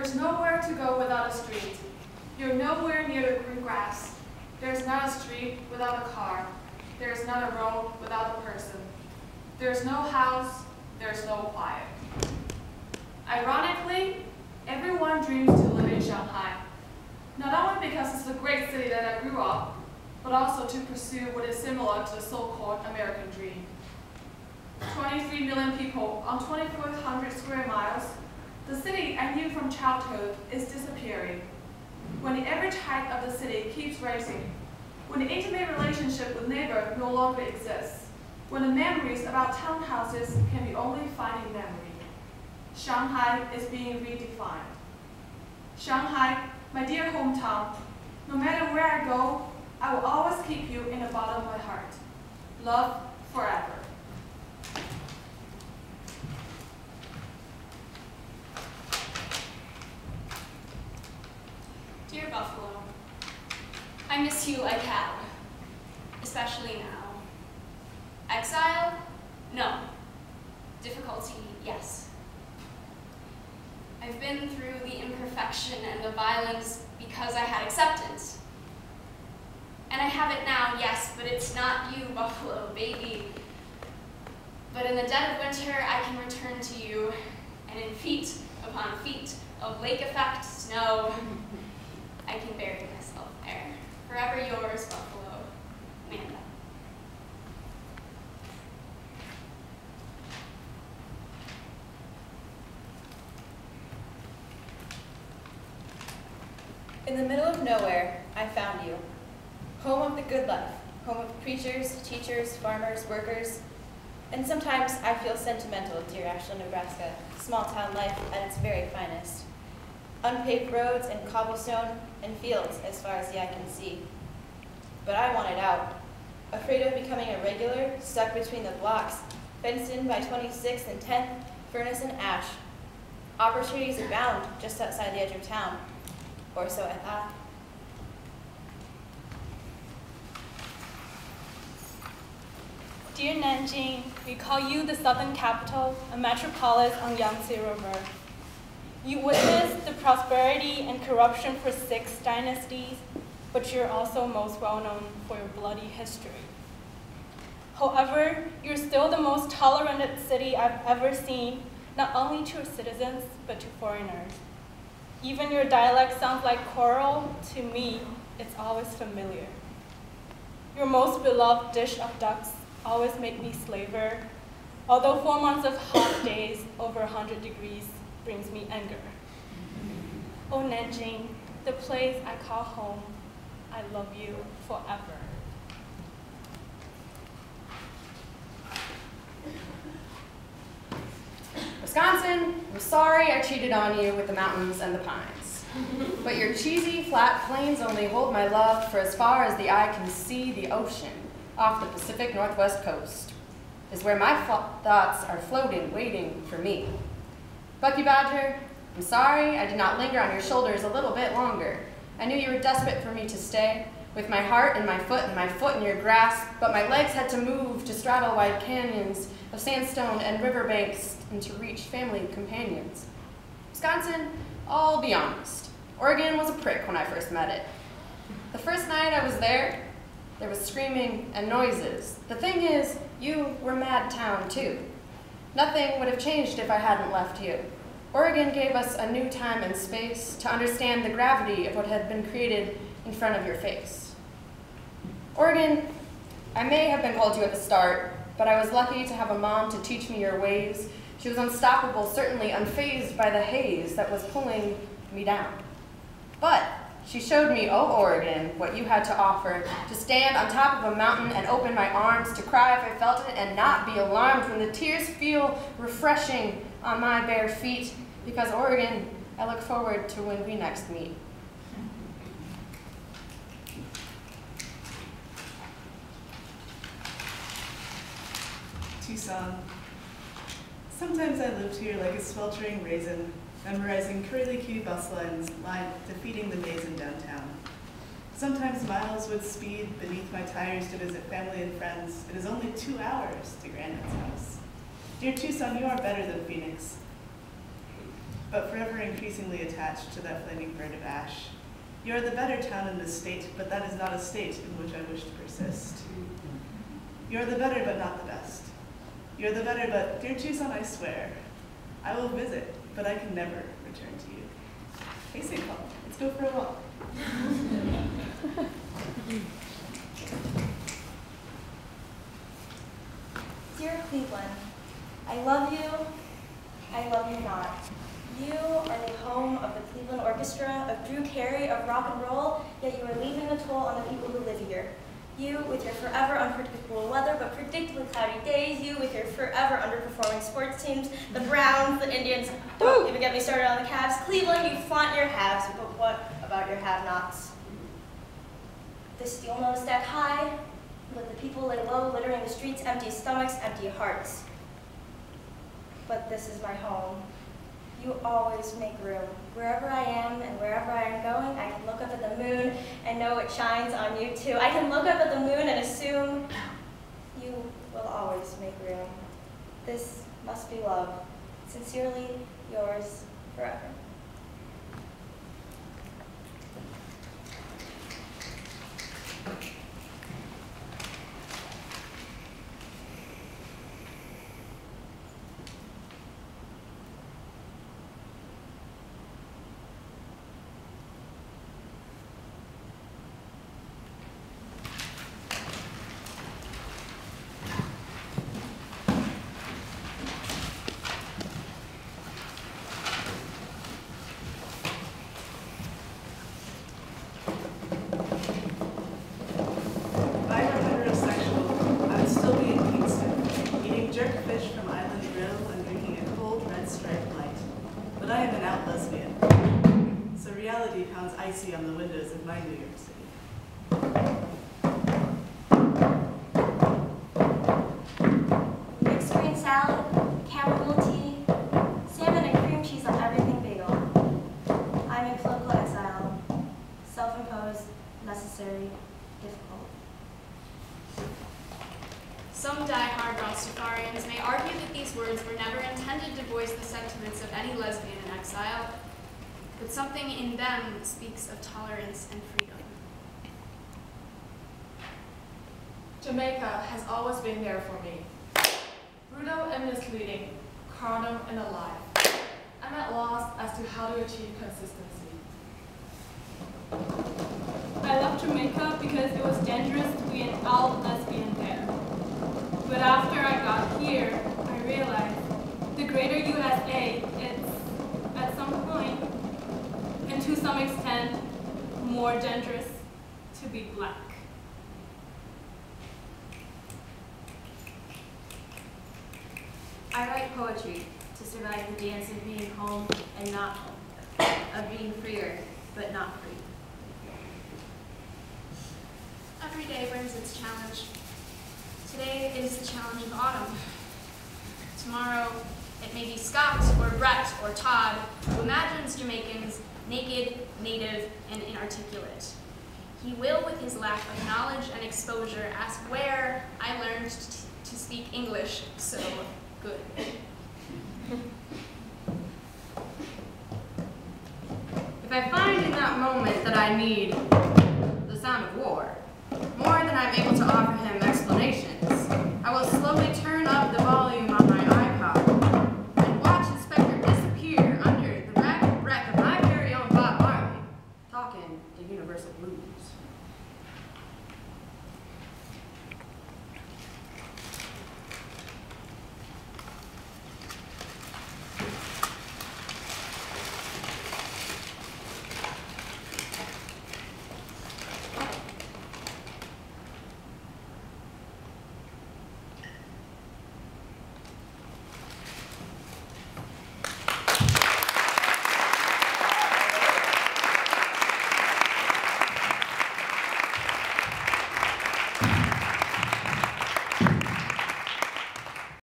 There's nowhere to go without a street. You're nowhere near the green grass. There's not a street without a car. There's not a road without a person. There's no house, there's no quiet. Ironically, everyone dreams to live in Shanghai. Not only because it's the great city that I grew up, but also to pursue what is similar to the so-called American dream. 23 million people on 2,400 square miles, the city I knew from childhood is disappearing. When the average height of the city keeps rising, when the intimate relationship with neighbor no longer exists, when the memories about townhouses can be only finding memory, Shanghai is being redefined. Shanghai, my dear hometown, no matter where I go, I will always keep you in the bottom of my heart. Love forever. Dear Buffalo, I miss you like hell, especially now. Exile? No. Difficulty? Yes. I've been through the imperfection and the violence because I had acceptance. And I have it now, yes, but it's not you, Buffalo, baby. But in the dead of winter, I can return to you, and in feet upon feet of lake effect snow, I can bury myself there. Forever yours, Buffalo, Amanda. In the middle of nowhere, I found you. Home of the good life, home of preachers, teachers, farmers, workers, and sometimes I feel sentimental, dear Ashland, Nebraska, small town life at its very finest. Unpaved roads and cobblestone and fields as far as the eye can see. But I wanted out, afraid of becoming a regular, stuck between the blocks, fenced in by 26th and 10th, furnace and ash. Opportunities abound just outside the edge of town, or so I thought. Dear Nanjing, we call you the southern capital, a metropolis on Yangtze River. You witnessed the prosperity and corruption for 6 dynasties, but you're also most well known for your bloody history. However, you're still the most tolerant city I've ever seen, not only to citizens, but to foreigners. Even your dialect sounds like choral. To me, it's always familiar. Your most beloved dish of ducks always make me slaver, although 4 months of hot days over 100 degrees brings me anger. Oh, Nanjing, the place I call home, I love you forever. Wisconsin, I'm sorry I cheated on you with the mountains and the pines. But your cheesy, flat plains only hold my love for as far as the eye can see. The ocean off the Pacific Northwest coast is where my thoughts are floating, waiting for me. Bucky Badger, I'm sorry I did not linger on your shoulders a little bit longer. I knew you were desperate for me to stay, with my heart in my foot and my foot in your grasp, but my legs had to move to straddle wide canyons of sandstone and riverbanks and to reach family companions. Wisconsin, I'll be honest, Oregon was a prick when I first met it. The first night I was there was screaming and noises. The thing is, you were mad town too. Nothing would have changed if I hadn't left you. Oregon gave us a new time and space to understand the gravity of what had been created in front of your face. Oregon, I may have been called you at the start, but I was lucky to have a mom to teach me your ways. She was unstoppable, certainly unfazed by the haze that was pulling me down. But she showed me, oh Oregon, what you had to offer, to stand on top of a mountain and open my arms, to cry if I felt it and not be alarmed when the tears feel refreshing on my bare feet, because Oregon, I look forward to when we next meet. Tucson. Sometimes I lived here like a sweltering raisin, memorizing curly-key bus lines, defeating the maze in downtown. Sometimes miles would speed beneath my tires to visit family and friends. It is only 2 hours to Granite's house. Dear Tucson, you are better than Phoenix. but forever increasingly attached to that flaming bird of ash. You are the better town in this state, but that is not a state in which I wish to persist. You are the better, but not the best. You are the better, but, dear Tucson, I swear, I will visit, but I can never return to you. Hey, St. Paul, let's go for a walk. Dear Cleveland, I love you not. You are the home of the Cleveland Orchestra, of Drew Carey, of rock and roll, yet you are leaving a toll on the people who live here. You with your forever unpredictable weather, but predictably cloudy days. You with your forever underperforming sports teams, the Browns, the Indians. Don't even get me started on the Cavs. Cleveland, you flaunt your haves, but what about your have-nots? The steel nose stack high, let the people lay low, littering the streets, empty stomachs, empty hearts. But this is my home. You always make room. Wherever I am and wherever I am going, I can look up at the moon and know it shines on you too. I can look up at the moon and assume you will always make room. This must be love. Sincerely yours forever. Icy on the windows of my New York City. Mixed green salad, chamomile tea, salmon and cream cheese on everything bagel. I'm in political exile, self-imposed, necessary, difficult. Some die-hard Rastafarians may argue that these words were never intended to voice the sentiments of any lesbian in exile, but something in them speaks of tolerance and freedom. Jamaica has always been there for me. Brutal and misleading, carnal and alive. I'm at loss as to how to achieve consistency. I left Jamaica because it was dangerous to be an out lesbian there. But after I got here, I realized the greater USA, it's, at some point, and to some extent, more dangerous to be black. I write poetry to survive the dance of being home and not home, of being freer but not free. Every day brings its challenge. Today it is the challenge of autumn. Tomorrow it may be Scott or Brett or Todd who imagines Jamaicans naked, native, and inarticulate. He will, with his lack of knowledge and exposure, ask where I learned to speak English so good. If I find in that moment that I need the sound of war, more than I'm able to offer him explanations, I will slowly turn up the volume